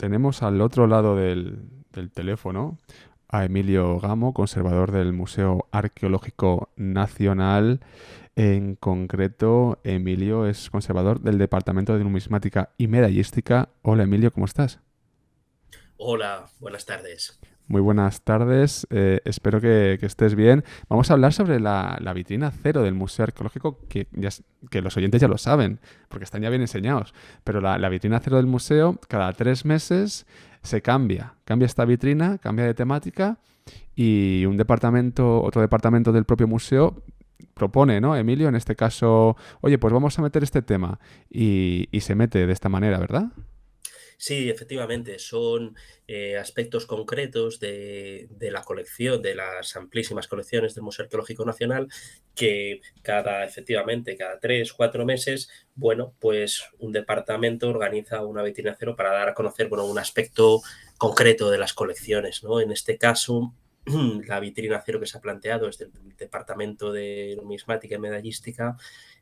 tenemos al otro lado del teléfono a Emilio Gamo, conservador del Museo Arqueológico Nacional. En concreto, Emilio es conservador del Departamento de Numismática y Medallística. Hola Emilio, ¿cómo estás? Hola, buenas tardes. Muy buenas tardes, espero que estés bien. Vamos a hablar sobre la vitrina cero del Museo Arqueológico, que los oyentes ya lo saben, porque están ya bien enseñados. Pero la vitrina cero del museo, cada 3 meses se cambia esta vitrina, cambia de temática y otro departamento del propio museo propone, ¿no? Emilio, en este caso, oye, pues vamos a meter este tema y se mete de esta manera, ¿verdad? Sí, efectivamente, son aspectos concretos de la colección, de las amplísimas colecciones del Museo Arqueológico Nacional, que efectivamente, cada 3, 4 meses, bueno, pues un departamento organiza una vitrina cero para dar a conocer, bueno, un aspecto concreto de las colecciones, ¿no? En este caso, la vitrina cero que se ha planteado es del Departamento de Numismática y Medallística,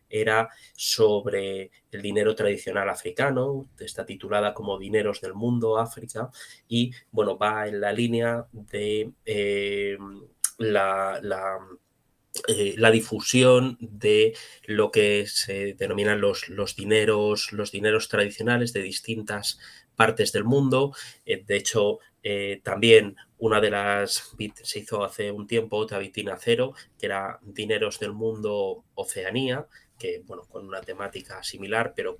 era sobre el dinero tradicional africano, está titulada como Dineros del Mundo, África, y bueno, va en la línea de la, la la difusión de lo que se denominan los dineros tradicionales de distintas partes del mundo. De hecho, también se hizo hace un tiempo otra vitrina cero, que era Dineros del Mundo Oceanía, que bueno, con una temática similar, pero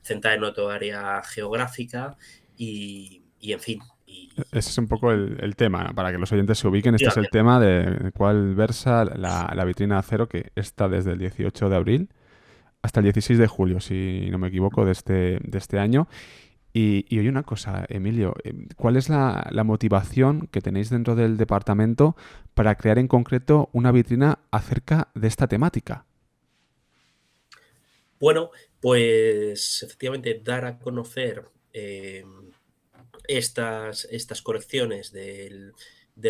centrada en otra área geográfica y en fin. Ese es un poco el tema, ¿no? Para que los oyentes se ubiquen. Este es el Efectivamente. tema de cuál versa la vitrina cero que está desde el 18 de abril hasta el 16 de julio, si no me equivoco, de este año. Y oye una cosa, Emilio, ¿cuál es la motivación que tenéis dentro del departamento para crear en concreto una vitrina acerca de esta temática? Bueno, pues efectivamente dar a conocer estas colecciones del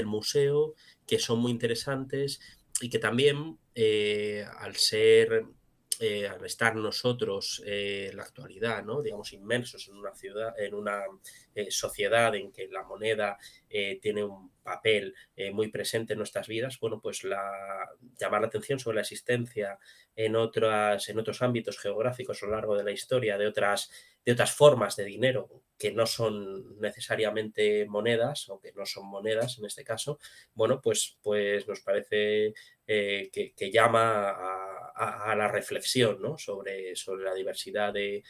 museo, que son muy interesantes y que también, al estar nosotros en la actualidad, ¿no? Digamos, inmersos en una ciudad, en una sociedad en que la moneda tiene un papel muy presente en nuestras vidas, bueno, pues llamar la atención sobre la existencia en otros ámbitos geográficos a lo largo de la historia de otras formas de dinero que no son necesariamente monedas o que no son monedas en este caso, bueno, pues nos parece que llama a la reflexión, ¿no? Sobre la diversidad de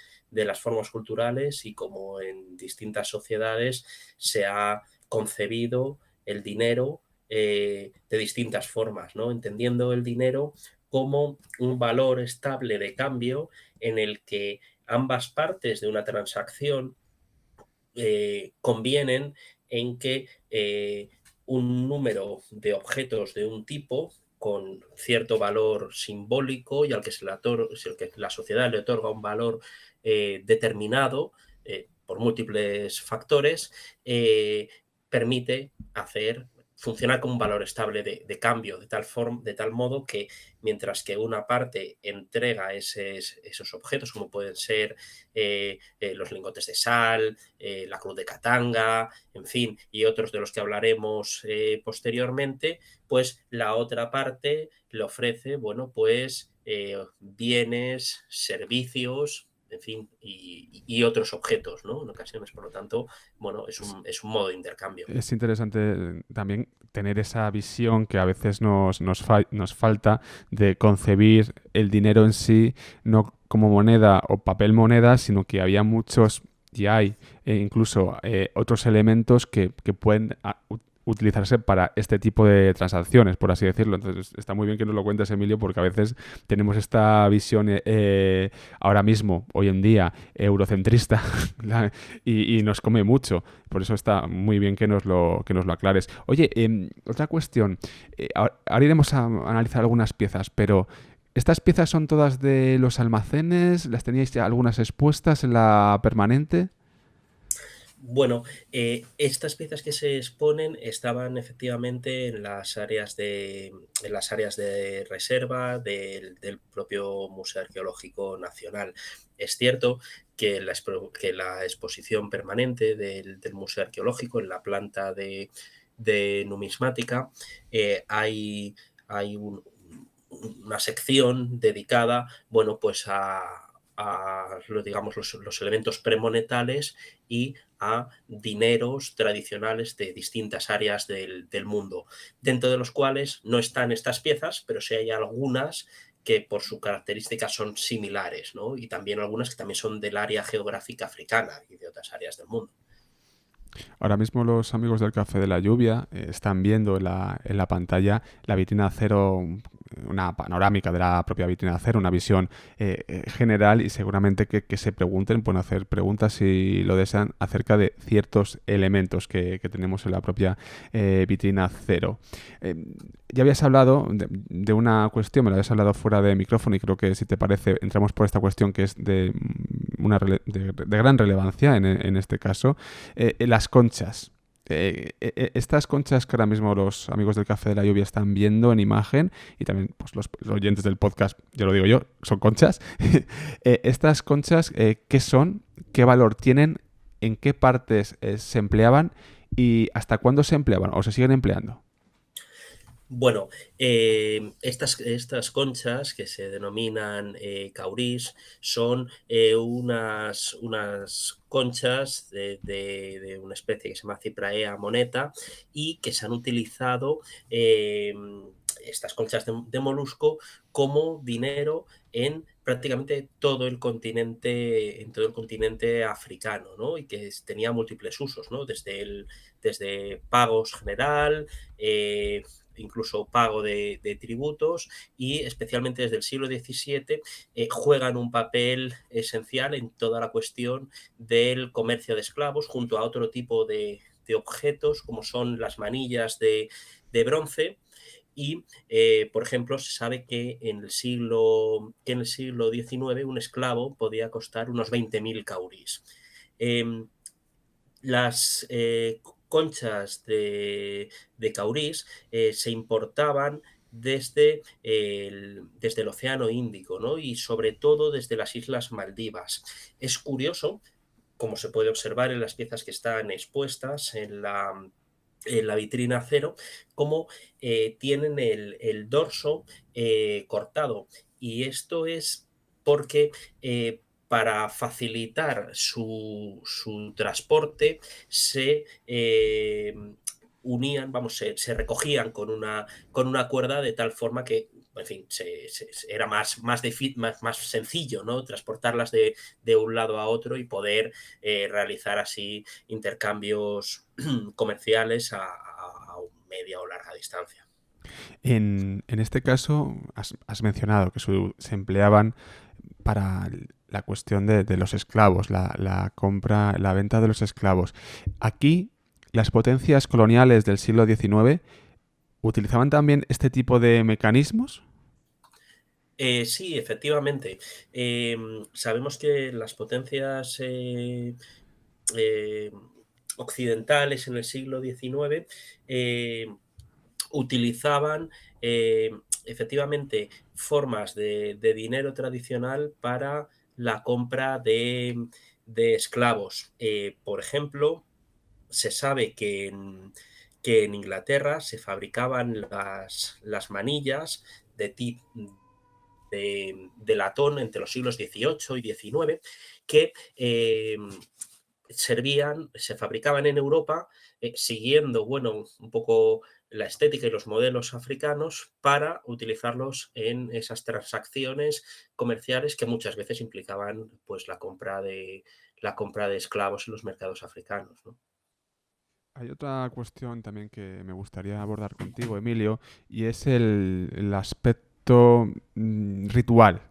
las formas culturales y cómo en distintas sociedades se ha concebido el dinero de distintas formas, ¿no? Entendiendo el dinero como un valor estable de cambio en el que ambas partes de una transacción convienen en que un número de objetos de un tipo con cierto valor simbólico y al que la sociedad le otorga un valor determinado por múltiples factores, permite funcionar como un valor estable de cambio, de tal modo que mientras que una parte entrega esos objetos, como pueden ser los lingotes de sal, la cruz de Katanga, en fin, y otros de los que hablaremos posteriormente, pues la otra parte le ofrece, bueno, pues bienes, servicios, en fin, y otros objetos, ¿no? En ocasiones, por lo tanto, bueno, es un modo de intercambio. Es interesante también tener esa visión que a veces nos falta de concebir el dinero en sí no como moneda o papel moneda, sino que había muchos y hay incluso otros elementos que pueden utilizarse para este tipo de transacciones, por así decirlo. Entonces está muy bien que nos lo cuentes, Emilio, porque a veces tenemos esta visión ahora mismo, hoy en día, eurocentrista y nos come mucho. Por eso está muy bien que nos lo aclares. Oye, otra cuestión. Ahora iremos a analizar algunas piezas, pero ¿estas piezas son todas de los almacenes? ¿Las teníais ya algunas expuestas en la permanente? Bueno, estas piezas que se exponen estaban efectivamente en las áreas de reserva del propio Museo Arqueológico Nacional. Es cierto que la exposición permanente del Museo Arqueológico en la planta de numismática, hay una sección dedicada, bueno, pues digamos, los elementos premonetales y a dineros tradicionales de distintas áreas del mundo, dentro de los cuales no están estas piezas, pero sí hay algunas que por su característica son similares, ¿no? Y también algunas que también son del área geográfica africana y de otras áreas del mundo. Ahora mismo los amigos del Café de la Lluvia están viendo en la pantalla la vitrina cero, una panorámica de la propia vitrina cero, una visión general y seguramente que se pregunten, pueden hacer preguntas si lo desean acerca de ciertos elementos que tenemos en la propia vitrina cero. Eh, ya habías hablado de una cuestión, me lo habías hablado fuera de micrófono y creo que si te parece entramos por esta cuestión que es de gran relevancia en este caso, las conchas. Estas conchas que ahora mismo los amigos del Café de la Lluvia están viendo en imagen y también pues, los oyentes del podcast, yo lo digo yo, son conchas. Estas conchas, ¿qué son? ¿Qué valor tienen? ¿En qué partes se empleaban? ¿Y hasta cuándo se empleaban o se siguen empleando? Bueno, estas conchas que se denominan caurís son unas conchas de una especie que se llama Cypraea moneta y que se han utilizado, estas conchas de molusco, como dinero en prácticamente todo el continente africano, ¿no? Y que tenía múltiples usos, ¿no? Desde pagos general, incluso pago de tributos, y especialmente desde el siglo XVII juegan un papel esencial en toda la cuestión del comercio de esclavos, junto a otro tipo de objetos como son las manillas de bronce. Y, por ejemplo, se sabe que en el siglo XIX un esclavo podía costar unos 20.000 cauris. Eh, las conchas de caurís se importaban desde el Océano Índico, ¿no? Y sobre todo desde las Islas Maldivas. Es curioso, como se puede observar en las piezas que están expuestas en la vitrina cero, cómo tienen el dorso cortado. Y esto es porque, para facilitar su transporte, unían, vamos, se recogían con una cuerda, de tal forma que, en fin, era más sencillo, ¿no? Transportarlas de un lado a otro y poder realizar así intercambios comerciales a media o larga distancia. En este caso, has mencionado que se empleaban para la cuestión de los esclavos, la compra, la venta de los esclavos. Aquí, las potencias coloniales del siglo XIX utilizaban también este tipo de mecanismos. Sí, efectivamente. Sabemos que las potencias eh, occidentales en el siglo XIX utilizaban, eh, efectivamente, formas de dinero tradicional para la compra de esclavos. Por ejemplo, se sabe que en Inglaterra se fabricaban las manillas de latón entre los siglos XVIII y XIX, que se fabricaban en Europa, siguiendo, bueno, un poco la estética y los modelos africanos, para utilizarlos en esas transacciones comerciales que muchas veces implicaban, pues, la compra de esclavos en los mercados africanos, ¿no? Hay otra cuestión también que me gustaría abordar contigo, Emilio, y es el aspecto ritual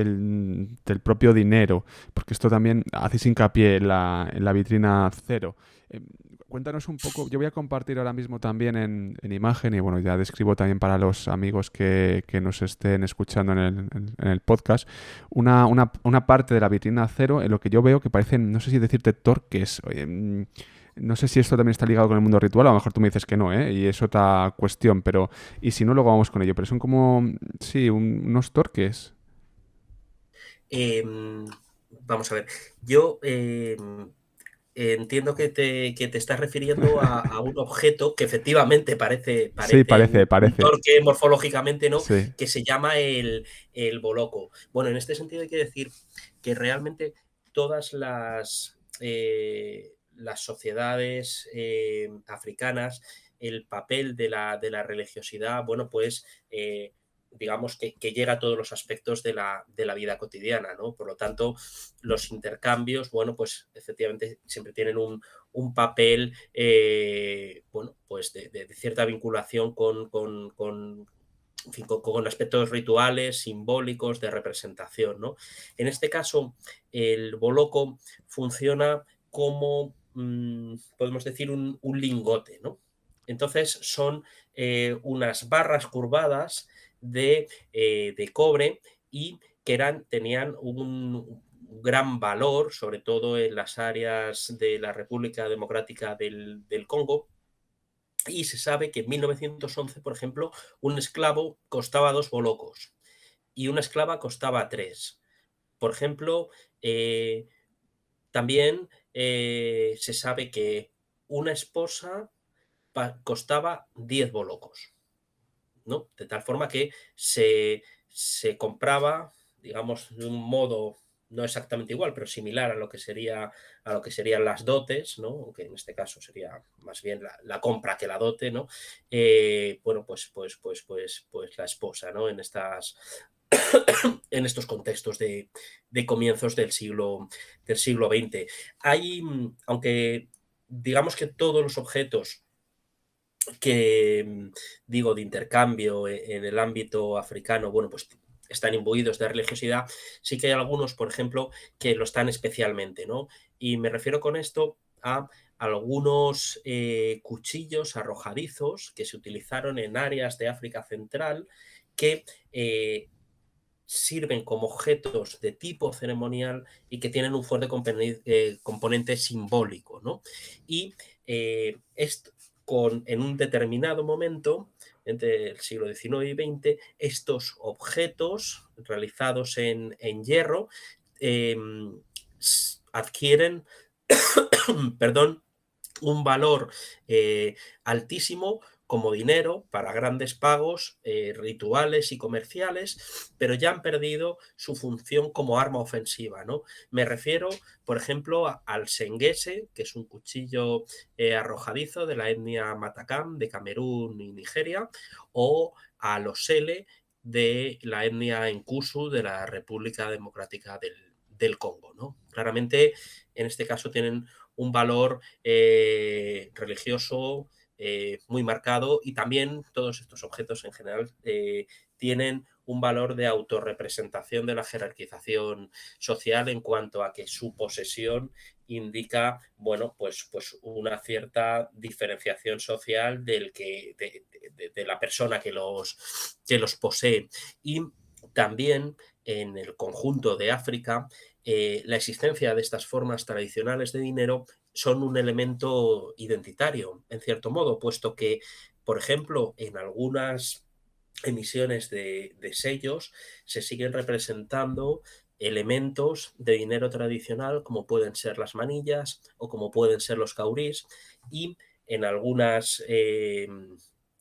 del propio dinero, porque esto también hacéis hincapié en la vitrina cero. Eh, Cuéntanos un poco, yo voy a compartir ahora mismo también en imagen y bueno, ya describo también para los amigos que nos estén escuchando en el podcast, una parte de la vitrina cero en lo que yo veo que parecen, no sé si decirte torques. No sé si esto también está ligado con el mundo ritual, a lo mejor tú me dices que no, ¿eh? Y es otra cuestión, pero y si no, luego vamos con ello. Pero son como, sí, unos torques. Em, Vamos a ver, yo entiendo que te estás refiriendo a un objeto que efectivamente Sí, parece un parece. torque morfológicamente, ¿no? Sí, Que se llama el boloco. Bueno, en este sentido hay que decir que realmente todas las sociedades africanas, el papel de la religiosidad, bueno, pues digamos que llega a todos los aspectos de la vida cotidiana, ¿no? Por lo tanto, los intercambios, bueno, pues efectivamente siempre tienen un papel, bueno, pues de cierta vinculación en fin, con aspectos rituales, simbólicos, de representación, ¿no? En este caso, el boloco funciona como, podemos decir, un lingote, ¿no? Entonces son unas barras curvadas de cobre y que tenían un gran valor, sobre todo en las áreas de la República Democrática del Congo. Y se sabe que en 1911, por ejemplo, un esclavo costaba 2 bolocos y una esclava costaba 3. Por ejemplo, también se sabe que una esposa costaba 10 bolocos, ¿no? De tal forma que se compraba, digamos, de un modo no exactamente igual, pero similar a lo que serían las dotes, ¿no? Aunque en este caso sería más bien la compra que la dote, ¿no? Bueno, pues la esposa, ¿no? En estos contextos de comienzos del siglo XX. Hay, aunque digamos que todos los objetos que, digo, de intercambio en el ámbito africano, bueno, pues están imbuidos de religiosidad, sí que hay algunos, por ejemplo, que lo están especialmente, ¿no? Y me refiero con esto a algunos cuchillos arrojadizos que se utilizaron en áreas de África Central que sirven como objetos de tipo ceremonial y que tienen un fuerte componente simbólico, ¿no? Y esto, en un determinado momento, entre el siglo XIX y XX, estos objetos realizados en hierro eh, adquieren, perdón, un valor altísimo como dinero para grandes pagos rituales y comerciales, pero ya han perdido su función como arma ofensiva, ¿no? Me refiero, por ejemplo, al senguese, que es un cuchillo arrojadizo de la etnia Matacam de Camerún y Nigeria, o al osele de la etnia Nkusu de la República Democrática del Congo, ¿no? Claramente, en este caso tienen un valor religioso muy marcado y también todos estos objetos en general tienen un valor de autorrepresentación de la jerarquización social en cuanto a que su posesión indica, bueno, pues una cierta diferenciación social de la persona que los posee. Y también en el conjunto de África, la existencia de estas formas tradicionales de dinero son un elemento identitario, en cierto modo, puesto que, por ejemplo, en algunas emisiones de sellos se siguen representando elementos de dinero tradicional como pueden ser las manillas o como pueden ser los caurís y en algunas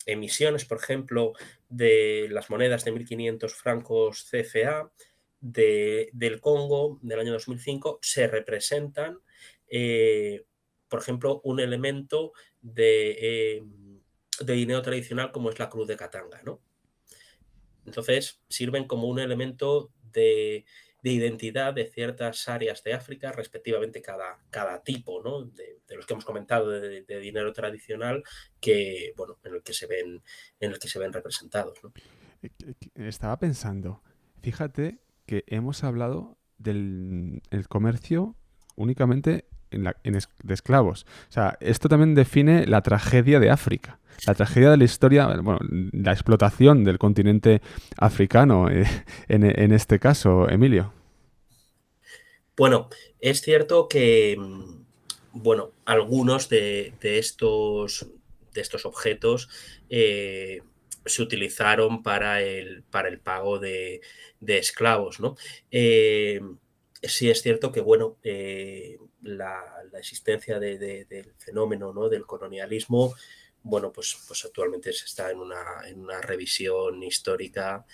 emisiones, por ejemplo, de las monedas de 1500 francos CFA del Congo del año 2005 se representan, por ejemplo, un elemento de dinero tradicional como es la cruz de Katanga, ¿no? Entonces, sirven como un elemento de identidad de ciertas áreas de África, respectivamente cada tipo, ¿no? De los que hemos comentado de dinero tradicional, que, bueno, en el que se ven representados, ¿no? Estaba pensando, fíjate que hemos hablado del el comercio únicamente de esclavos. O sea, esto también define la tragedia de África. La tragedia de la historia, bueno, la explotación del continente africano, en este caso, Emilio. Bueno, es cierto que, bueno, algunos de estos objetos eh, se utilizaron para el pago de esclavos, ¿no? Eh, sí es cierto que, bueno, la existencia del fenómeno, ¿no? Del colonialismo, bueno, pues actualmente se está en una revisión histórica,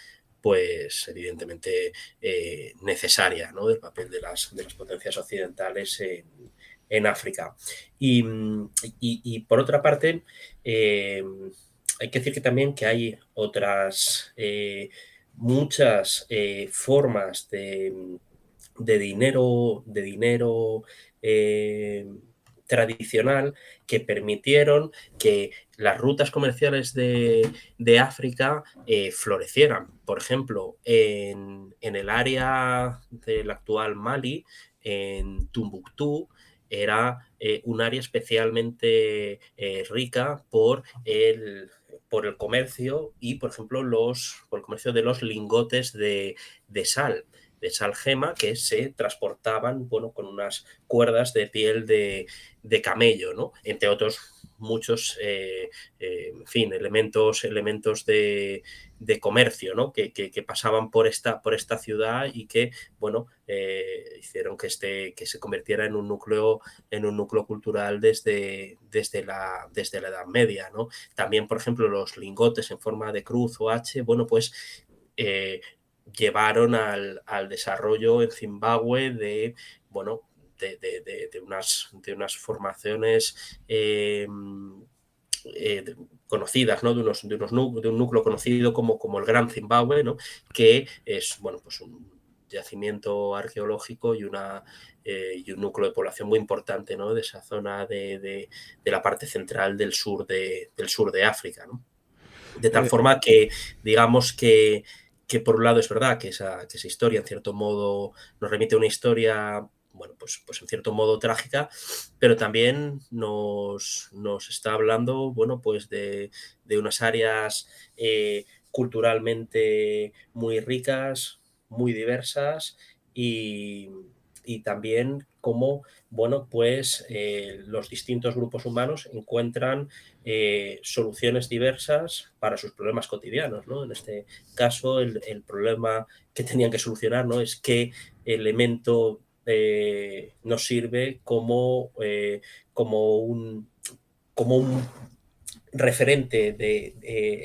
pues evidentemente necesaria, ¿no? Del papel de las potencias occidentales en África. Y, por otra parte, hay que decir que también que hay otras muchas formas de dinero tradicional que permitieron que las rutas comerciales de África florecieran. Por ejemplo, en el área del actual Mali, en Tumbuctú, era un área especialmente rica por el comercio y, por ejemplo, por el comercio de los lingotes de sal, de sal gema, que se transportaban, bueno, con unas cuerdas de piel de camello, ¿no? Entre otros muchos, en fin, elementos de comercio, ¿no? Que pasaban por esta ciudad y que, bueno, hicieron que se convirtiera en un núcleo cultural desde la Edad Media, ¿no? También, por ejemplo, los lingotes en forma de cruz o H, bueno, pues eh, llevaron al desarrollo en Zimbabue de, bueno, de unas formaciones conocidas, ¿no? De un núcleo conocido como el Gran Zimbabue, ¿no? Que es, bueno, pues un yacimiento arqueológico y un núcleo de población muy importante, ¿no? De esa zona de la parte central del sur de África, ¿no? De tal Eh, forma que, digamos que por un lado es verdad que esa historia, en cierto modo, nos remite a una historia, bueno, pues en cierto modo trágica, pero también nos está hablando, bueno, pues de unas áreas culturalmente muy ricas, muy diversas y, y también cómo, bueno, pues los distintos grupos humanos encuentran soluciones diversas para sus problemas cotidianos, ¿no? En este caso, el problema que tenían que solucionar, ¿no? Es qué elemento nos sirve como un como un referente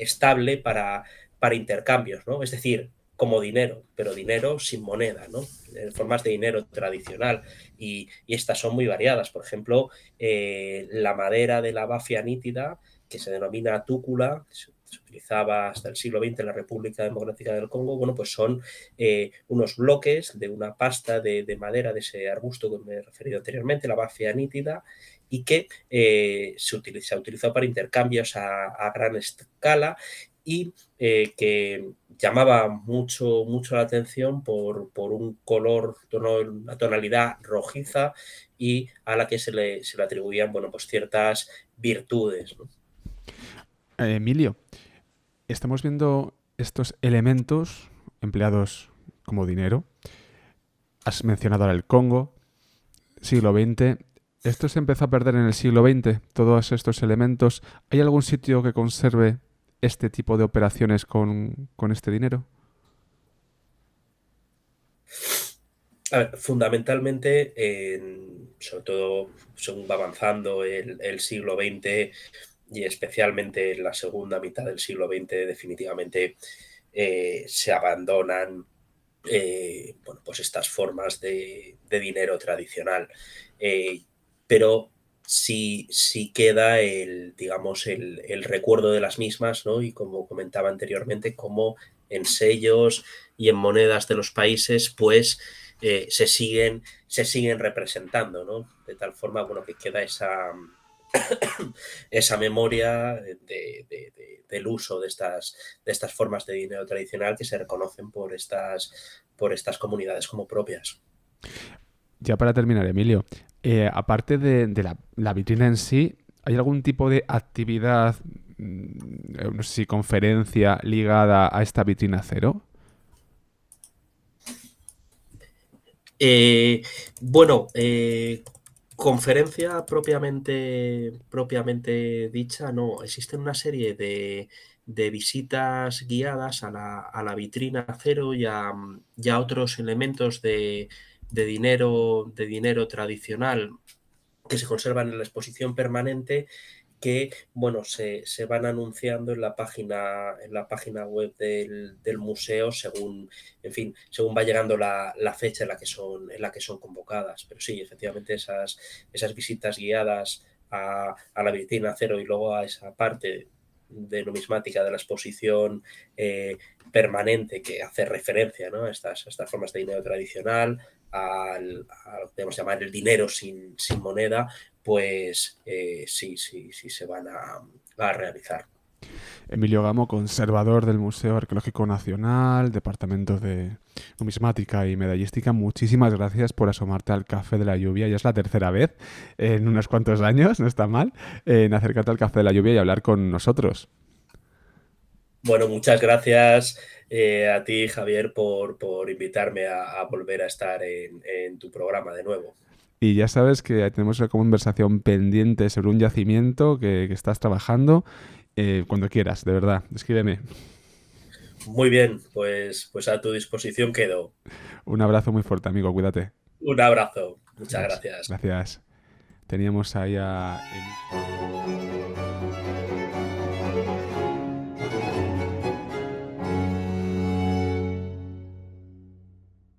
estable para intercambios, ¿no? Es decir, como dinero, pero dinero sin moneda, ¿no? Formas de dinero tradicional. Y estas son muy variadas. Por ejemplo, la madera de la bafia nítida, que se denomina túcula, se utilizaba hasta el siglo XX en la República Democrática del Congo, bueno, pues son unos bloques de una pasta de madera de ese arbusto que me he referido anteriormente, la bafia nítida, y que se ha utilizado para intercambios a gran escala y que llamaba mucho la atención por un color, una tonalidad rojiza y a la que se le atribuían, bueno, pues ciertas virtudes, ¿no? Emilio, estamos viendo estos elementos empleados como dinero. Has mencionado ahora el Congo, siglo XX. ¿Esto se empezó a perder en el siglo XX? Todos estos elementos. ¿Hay algún sitio que conserve este tipo de operaciones con este dinero? A ver, fundamentalmente, sobre todo según va avanzando el siglo XX y especialmente en la segunda mitad del siglo XX, definitivamente se abandonan bueno, pues estas formas de dinero tradicional. Eh, pero sí queda digamos, el recuerdo de las mismas, ¿no? Y como comentaba anteriormente, como en sellos y en monedas de los países, pues se siguen representando, ¿no? De tal forma, bueno, que queda esa memoria del uso de estas formas de dinero tradicional que se reconocen por estas comunidades como propias. Ya para terminar, Emilio, aparte de la vitrina en sí, ¿hay algún tipo de actividad, no sé si conferencia ligada a esta vitrina cero? Eh, bueno, conferencia propiamente dicha, no. Existen una serie de visitas guiadas a la vitrina cero y a otros elementos de dinero tradicional que se conservan en la exposición permanente que, bueno, se van anunciando en la página web del museo según, en fin, según va llegando la fecha en la que son convocadas. Pero sí, efectivamente, esas visitas guiadas a la vitrina cero y luego a esa parte de numismática de la exposición permanente que hace referencia, ¿no?, a estas formas de dinero tradicional, a lo que podemos llamar el dinero sin moneda, pues sí se van a realizar. Emilio Gamo, conservador del Museo Arqueológico Nacional, Departamento de Numismática y Medallística, muchísimas gracias por asomarte al Café de la Lluvia. Ya es la tercera vez en unos cuantos años, no está mal, en acercarte al Café de la Lluvia y hablar con nosotros. Bueno, muchas gracias a ti, Javier, por invitarme a volver a estar en tu programa de nuevo. Y ya sabes que tenemos una conversación pendiente sobre un yacimiento que estás trabajando cuando quieras, de verdad. Escríbeme. Muy bien, pues a tu disposición quedo. Un abrazo muy fuerte, amigo. Cuídate. Un abrazo. Muchas Adiós. gracias. Gracias. Teníamos ahí a